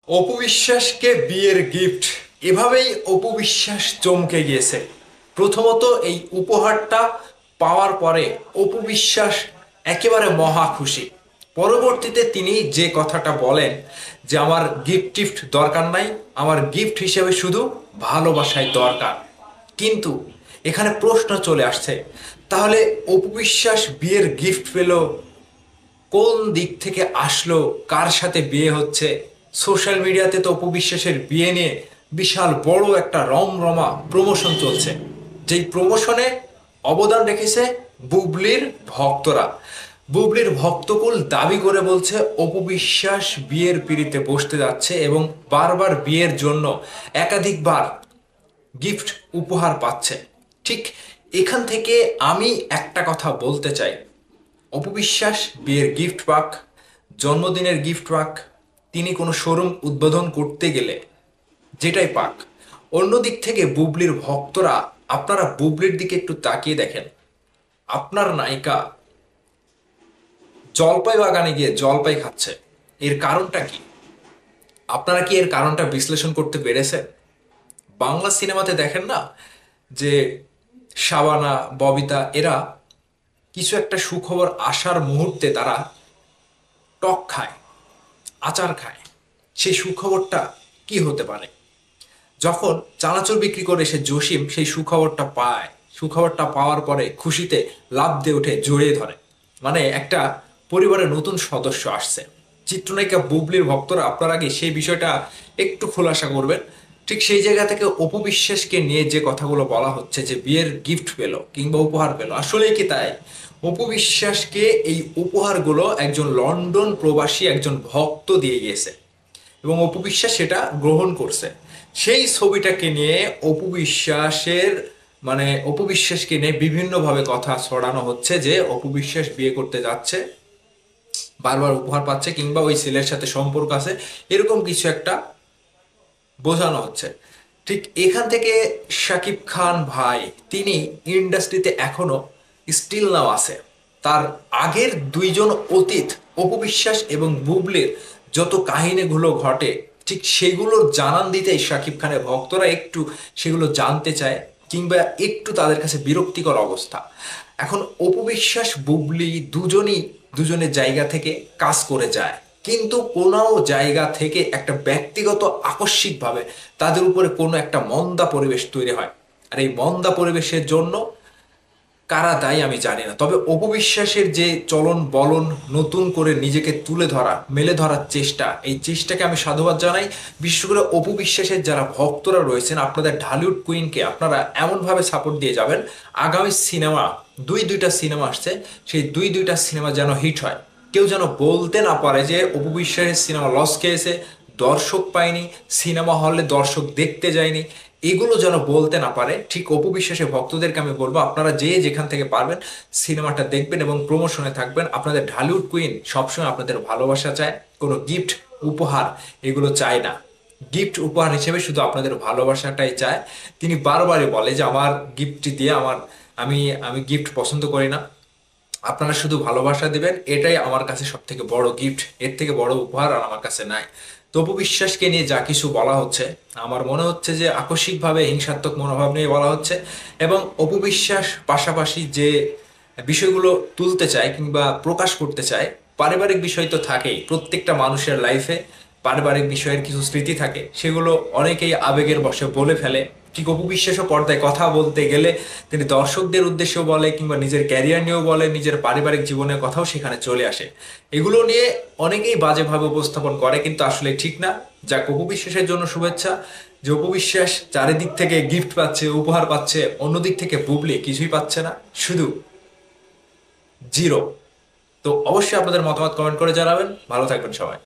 অপু বিশ্বাসকে বিয়ের গিফট, এভাবেই অপু বিশ্বাস চমকে গিয়েছে। প্রথমত এই উপহারটা পাওয়ার পরে অপু বিশ্বাস একেবারে মহা খুশি। পরবর্তীতে তিনি যে কথাটা বলেন যে আমার গিফট টিফট দরকার নাই, আমার গিফট হিসেবে শুধু ভালোবাসাই দরকার। কিন্তু এখানে প্রশ্ন চলে আসছে, তাহলে অপু বিশ্বাস বিয়ের গিফট পেল কোন দিক থেকে আসলো, কার সাথে বিয়ে হচ্ছে? সোশ্যাল মিডিয়াতে তো অপু বিশ্বাসের বিয়ে নিয়ে বিশাল বড় একটা রমরমা প্রমোশন চলছে, যেই প্রমোশনে অবদান রেখেছে বুবলির ভক্তরা। বুবলির ভক্তকুল দাবি করে বলছে অপু বিশ্বাস বিয়ের পিঁড়িতে বসতে যাচ্ছে এবং বারবার বিয়ের জন্য একাধিকবার গিফট উপহার পাচ্ছে। ঠিক এখান থেকে আমি একটা কথা বলতে চাই, অপু বিশ্বাস বিয়ের গিফট পাক, জন্মদিনের গিফট পাক, তিনি কোনো শোরুম উদ্বোধন করতে গেলে যেটাই পাক, অন্যদিক থেকে বুবলির ভক্তরা, আপনারা বুবলির দিকে একটু তাকিয়ে দেখেন। আপনার নায়িকা জলপাই বাগানে গিয়ে জলপাই খাচ্ছে, এর কারণটা কি? আপনারা কি এর কারণটা বিশ্লেষণ করতে পেরেছেন? বাংলা সিনেমাতে দেখেন না যে শাবানা, ববিতা এরা কিছু একটা সুখবর আসার মুহূর্তে তারা টক খায়, আচার খায়। সেই সুখবরটা কি হতে পারে? যখন চানাচুর বিক্রি করে সে জসিম সেই সুখবরটা পায়, সুখবরটা পাওয়ার পরে খুশিতে লাফ দিয়ে উঠে জড়িয়ে ধরে, মানে একটা পরিবারের নতুন সদস্য আসছে। চিত্রনায়িকা বুবলির ভক্তরা আপনারা আগে সেই বিষয়টা একটু খোলাসা করবেন। ঠিক সেই জায়গা থেকে অপু বিশ্বাসকে নিয়ে যে কথাগুলো বলা হচ্ছে যে বিয়ের গিফট পেলো কিংবা উপহার পেলো, আসলে কি তাই? অপু বিশ্বাসকে এই উপহারগুলো একজন লন্ডন প্রবাসী একজন ভক্ত দিয়ে গিয়েছে এবং অপু বিশ্বাস সেটা গ্রহণ করছে। সেই ছবিটাকে নিয়ে অপু বিশ্বাসের, মানে অপু বিশ্বাসকে নিয়ে বিভিন্নভাবে কথা ছড়ানো হচ্ছে যে অপু বিশ্বাস বিয়ে করতে যাচ্ছে, বারবার উপহার পাচ্ছে কিংবা ওই ছেলের সাথে সম্পর্ক আছে, এরকম কিছু একটা বোঝানো হচ্ছে। ঠিক এখান থেকে শাকিব খান ভাই, তিনি ইন্ডাস্ট্রিতে এখনো স্টিল নাও আছে। তার আগের দুইজন অতীত, অপু বিশ্বাস এবং বুবলির যত কাহিনীগুলো ঘটে, ঠিক সেগুলোর জানান দিতেই শাকিব খানের ভক্তরা একটু সেগুলো জানতে চায় কিংবা একটু তাদের কাছে বিরক্তিকর অবস্থা। এখন অপু বিশ্বাস বুবলি দুজনই দুজনের জায়গা থেকে কাজ করে যায়, কিন্তু কোনো জায়গা থেকে একটা ব্যক্তিগত আকস্মিকভাবে তাদের উপরে কোনো একটা মন্দা পরিবেশ তৈরি হয়। আর এই মন্দা পরিবেশের জন্য কারা দায়ী আমি জানি না, তবে অপবিশ্বাসের যে চলন বলন, নতুন করে নিজেকে তুলে ধরা, মেলে ধরার চেষ্টা, এই চেষ্টাকে আমি সাধুবাদ জানাই। বিশেষ করে অপবিশ্বাসের যারা ভক্তরা রয়েছেন, আপনাদের ঢালিউড কুইনকে আপনারা এমনভাবে সাপোর্ট দিয়ে যাবেন, আগামী সিনেমা দুইটা সিনেমা আসছে, সেই দুইটা সিনেমা যেন হিট হয়। কেউ যেন বলতে না পারে যে অপবিশ্বাসের সিনেমা লস খেয়েছে, দর্শক পায়নি, সিনেমা হলে দর্শক দেখতে যায়নি, এগুলো যেন বলতে না পারে। ঠিক অপু বিশ্বাসের ভক্তদেরকে আমি বলবো, আপনারা যে যেখান থেকে পারবেন সিনেমাটা দেখবেন এবং প্রমোশনে থাকবেন। আপনাদের ঢালিউড কুইন সবসময় আপনাদের ভালোবাসা চায়, কোনো গিফট উপহার এগুলো চায় না। গিফট উপহার হিসেবে শুধু আপনাদের ভালোবাসাটাই চায়। তিনি বারবারই বলে যে আমার গিফট দিয়ে আমার, আমি আমি গিফট পছন্দ করি না, আপনারা শুধু ভালোবাসা দিবেন, এটাই আমার কাছে সব থেকে বড় গিফট, এর থেকে বড় উপহার আর আমার কাছে নাই। তো অপু বিশ্বাসকে নিয়ে যা কিছু বলা হচ্ছে, আমার মনে হচ্ছে যে আকস্মিকভাবে হিংসাত্মক মনোভাব নিয়ে বলা হচ্ছে। এবং অপু বিশ্বাস পাশাপাশি যে বিষয়গুলো তুলতে চায় কিংবা প্রকাশ করতে চায়, পারিবারিক বিষয় তো থাকেই, প্রত্যেকটা মানুষের লাইফে পারিবারিক বিষয়ের কিছু স্মৃতি থাকে, সেগুলো অনেকেই আবেগের বশে বলে ফেলে। ঠিক অপু বিশ্বাসও পর্দায় কথা বলতে গেলে তিনি দর্শকদের উদ্দেশ্যেও বলে কিংবা নিজের ক্যারিয়ার নিয়েও বলে, নিজের পারিবারিক জীবনের কথাও সেখানে চলে আসে। এগুলো নিয়ে অনেকেই বাজেভাবে উপস্থাপন করে, কিন্তু আসলে ঠিক না। যাক, অপু বিশ্বাসের জন্য শুভেচ্ছা যে অপু বিশ্বাস চারিদিক থেকে গিফট পাচ্ছে, উপহার পাচ্ছে, অন্যদিক থেকে বুবলি কিছুই পাচ্ছে না, শুধু জিরো। তো অবশ্যই আপনাদের মতামত কমেন্ট করে জানাবেন। ভালো থাকবেন সবাই।